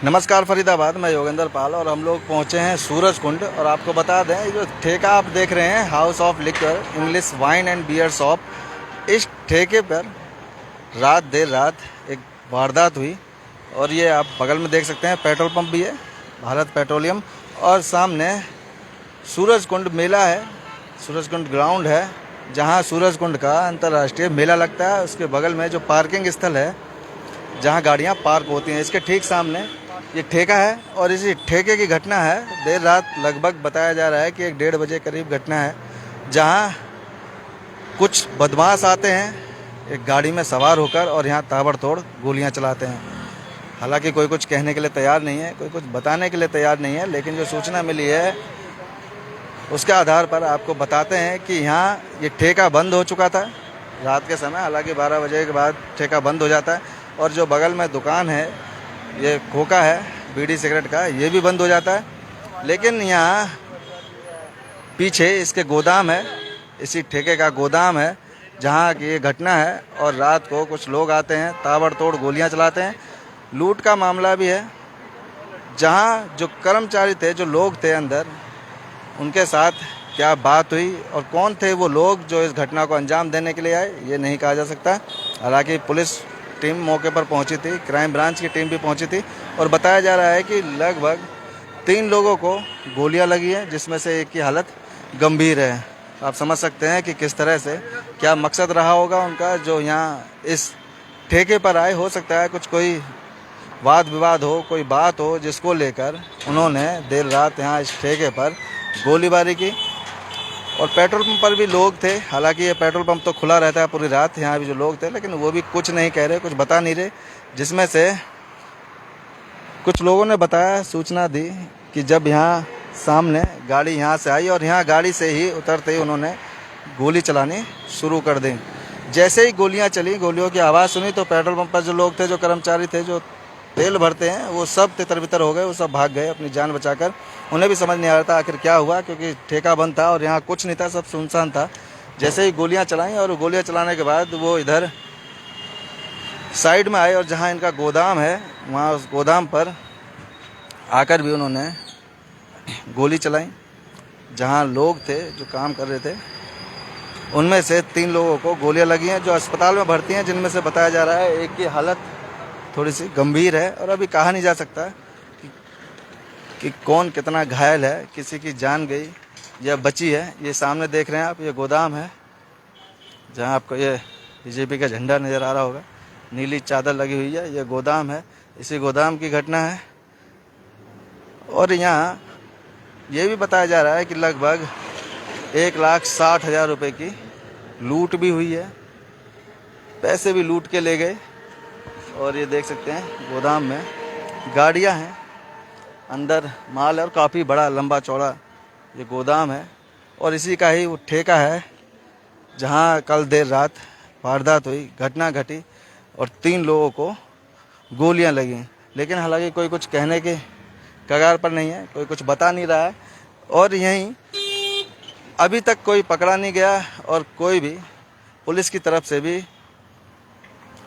नमस्कार फरीदाबाद, मैं योगेंद्र पाल और हम लोग पहुंचे हैं सूरज कुंड। और आपको बता दें, ये जो ठेका आप देख रहे हैं, house of liquor English wine and beer shop, इस ठेके पर देर रात एक वारदात हुई। और ये आप बगल में देख सकते हैं, पेट्रोल पंप भी है, भारत पेट्रोलियम, और सामने सूरज कुंड मेला है, सूरज कुंड ग्राउंड है जहां सूरज कुंड का अंतर्राष्ट्रीय मेला लगता है। उसके बगल में जो पार्किंग स्थल है जहां गाड़ियां पार्क होती हैं, इसके ठीक सामने ये ठेका है। और इसी ठेके की घटना है, देर रात लगभग बताया जा रहा है कि 1-1:30 बजे करीब घटना है, जहां कुछ बदमाश आते हैं एक गाड़ी में सवार होकर और यहां ताबड़तोड़ गोलियां चलाते हैं। हालांकि कोई कुछ कहने के लिए तैयार नहीं है, कोई कुछ बताने के लिए तैयार नहीं है, लेकिन जो सूचना मिली है उसके आधार पर आपको बताते हैं कि यहाँ ये ठेका बंद हो चुका था रात के समय। हालांकि 12 बजे के बाद ठेका बंद हो जाता है। और जो बगल में दुकान है, ये खोखा है बीड़ी सिगरेट का, ये भी बंद हो जाता है। लेकिन यहाँ पीछे इसके गोदाम है, इसी ठेके का गोदाम है जहाँ की ये घटना है। और रात को कुछ लोग आते हैं, ताबड़तोड़ गोलियां चलाते हैं। लूट का मामला भी है, जहाँ जो कर्मचारी थे, जो लोग थे अंदर, उनके साथ क्या बात हुई और कौन थे वो लोग जो इस घटना को अंजाम देने के लिए आए, ये नहीं कहा जा सकता। हालांकि पुलिस टीम मौके पर पहुंची थी, क्राइम ब्रांच की टीम भी पहुंची थी, और बताया जा रहा है कि लगभग 3 लोगों को गोलियां लगी हैं, जिसमें से एक की हालत गंभीर है। आप समझ सकते हैं कि किस तरह से, क्या मकसद रहा होगा उनका जो यहाँ इस ठेके पर आए। हो सकता है कुछ कोई वाद विवाद हो, कोई बात हो, जिसको लेकर उन्होंने देर रात यहाँ इस ठेके पर गोलीबारी की। और पेट्रोल पंप पर भी लोग थे, हालांकि ये पेट्रोल पंप तो खुला रहता है पूरी रात, यहाँ भी जो लोग थे, लेकिन वो भी कुछ नहीं कह रहे, कुछ बता नहीं रहे। जिसमें से कुछ लोगों ने बताया, सूचना दी कि जब यहाँ सामने गाड़ी यहाँ से आई और यहाँ गाड़ी से ही उतरते ही उन्होंने गोली चलानी शुरू कर दी। जैसे ही गोलियाँ चली, गोलियों की आवाज़ सुनी, तो पेट्रोल पंप पर जो लोग थे, जो कर्मचारी थे, जो तेल भरते हैं, वो सब तितर बितर हो गए, वो सब भाग गए अपनी जान बचाकर। उन्हें भी समझ नहीं आ रहा था आखिर क्या हुआ, क्योंकि ठेका बंद था और यहाँ कुछ नहीं था, सब सुनसान था। जैसे ही गोलियां चलाई और गोलियां चलाने के बाद वो इधर साइड में आए और जहाँ इनका गोदाम है, वहाँ उस गोदाम पर आकर भी उन्होंने गोली चलाई। जहाँ लोग थे जो काम कर रहे थे, उनमें से 3 लोगों को गोलियाँ लगी हैं, जो अस्पताल में भर्ती हैं, जिनमें से बताया जा रहा है एक की हालत थोड़ी सी गंभीर है। और अभी कहा नहीं जा सकता कि कौन कितना घायल है, किसी की जान गई या बची है। ये सामने देख रहे हैं आप, ये गोदाम है जहां आपको ये बीजेपी का झंडा नज़र आ रहा होगा, नीली चादर लगी हुई है, ये गोदाम है। इसी गोदाम की घटना है। और यहाँ ये भी बताया जा रहा है कि लगभग 1,60,000 रुपये की लूट भी हुई है, पैसे भी लूट के ले गए। और ये देख सकते हैं गोदाम में गाड़ियां हैं, अंदर माल है, और काफ़ी बड़ा लंबा चौड़ा ये गोदाम है। और इसी का ही वो ठेका है जहां कल देर रात वारदात हुई, घटना घटी और 3 लोगों को गोलियां लगी। लेकिन हालांकि कोई कुछ कहने के कगार पर नहीं है, कोई कुछ बता नहीं रहा है। और यहीं अभी तक कोई पकड़ा नहीं गया और कोई भी पुलिस की तरफ से भी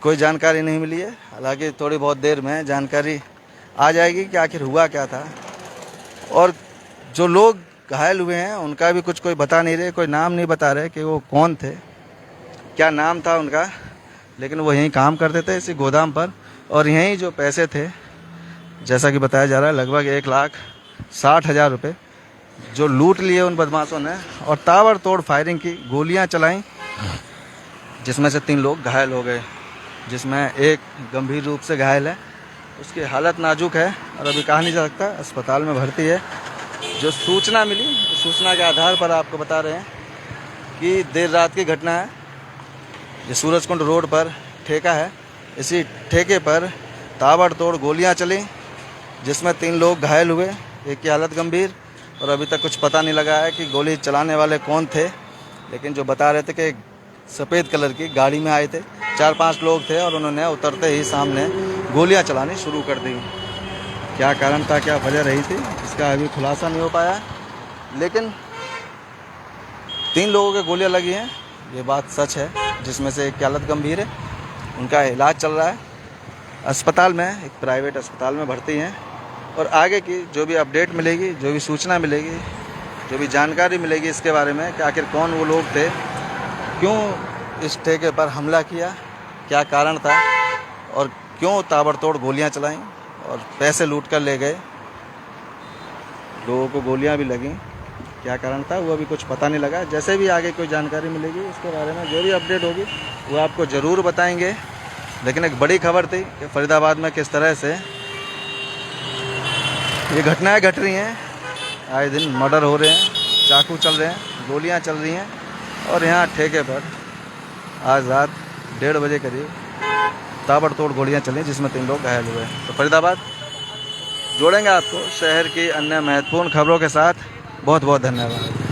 कोई जानकारी नहीं मिली है। हालांकि थोड़ी बहुत देर में जानकारी आ जाएगी कि आखिर हुआ क्या था। और जो लोग घायल हुए हैं उनका भी कुछ कोई बता नहीं रहे, कोई नाम नहीं बता रहे कि वो कौन थे, क्या नाम था उनका। लेकिन वो यहीं काम करते थे इसी गोदाम पर। और यहीं जो पैसे थे, जैसा कि बताया जा रहा है, लगभग 1,60,000 रुपये जो लूट लिए उन बदमाशों ने, और ताबड़तोड़ फायरिंग की, गोलियां चलाईं, जिसमें से 3 लोग घायल हो गए, जिसमें एक गंभीर रूप से घायल है, उसकी हालत नाजुक है और अभी कहा नहीं जा सकता, अस्पताल में भर्ती है। जो सूचना मिली, उस सूचना के आधार पर आपको बता रहे हैं कि देर रात की घटना है। ये सूरजकुंड रोड पर ठेका है, इसी ठेके पर ताबड़तोड़ गोलियां चली, जिसमें 3 लोग घायल हुए, एक की हालत गंभीर। और अभी तक कुछ पता नहीं लगा है कि गोली चलाने वाले कौन थे। लेकिन जो बता रहे थे कि सफ़ेद कलर की गाड़ी में आए थे, 4-5 लोग थे और उन्होंने उतरते ही सामने गोलियां चलानी शुरू कर दी। क्या कारण था, क्या वजह रही थी, इसका अभी खुलासा नहीं हो पाया। लेकिन 3 लोगों के गोलियां लगी हैं, ये बात सच है, जिसमें से एक की हालत गंभीर है, उनका इलाज चल रहा है। अस्पताल में, एक प्राइवेट अस्पताल में भर्ती हैं। और आगे की जो भी अपडेट मिलेगी, जो भी सूचना मिलेगी, जो भी जानकारी मिलेगी इसके बारे में कि आखिर कौन वो लोग थे, क्यों इस ठेके पर हमला किया, क्या कारण था और क्यों ताबड़तोड़ गोलियां चलाईं और पैसे लूट कर ले गए, लोगों को गोलियां भी लगीं, क्या कारण था वो अभी कुछ पता नहीं लगा। जैसे भी आगे कोई जानकारी मिलेगी उसके बारे में, जो भी अपडेट होगी वो आपको ज़रूर बताएंगे। लेकिन एक बड़ी खबर थी कि फरीदाबाद में किस तरह से ये घटनाएं घट रही हैं। आए दिन मर्डर हो रहे हैं, चाकू चल रहे हैं, गोलियां चल रही हैं। और यहाँ ठेके पर आज रात 1:30 बजे करीब ताबड़तोड़ गोलियां चली जिसमें 3 लोग घायल हुए। तो फरीदाबाद जोड़ेंगे आपको शहर की अन्य महत्वपूर्ण खबरों के साथ। बहुत बहुत धन्यवाद।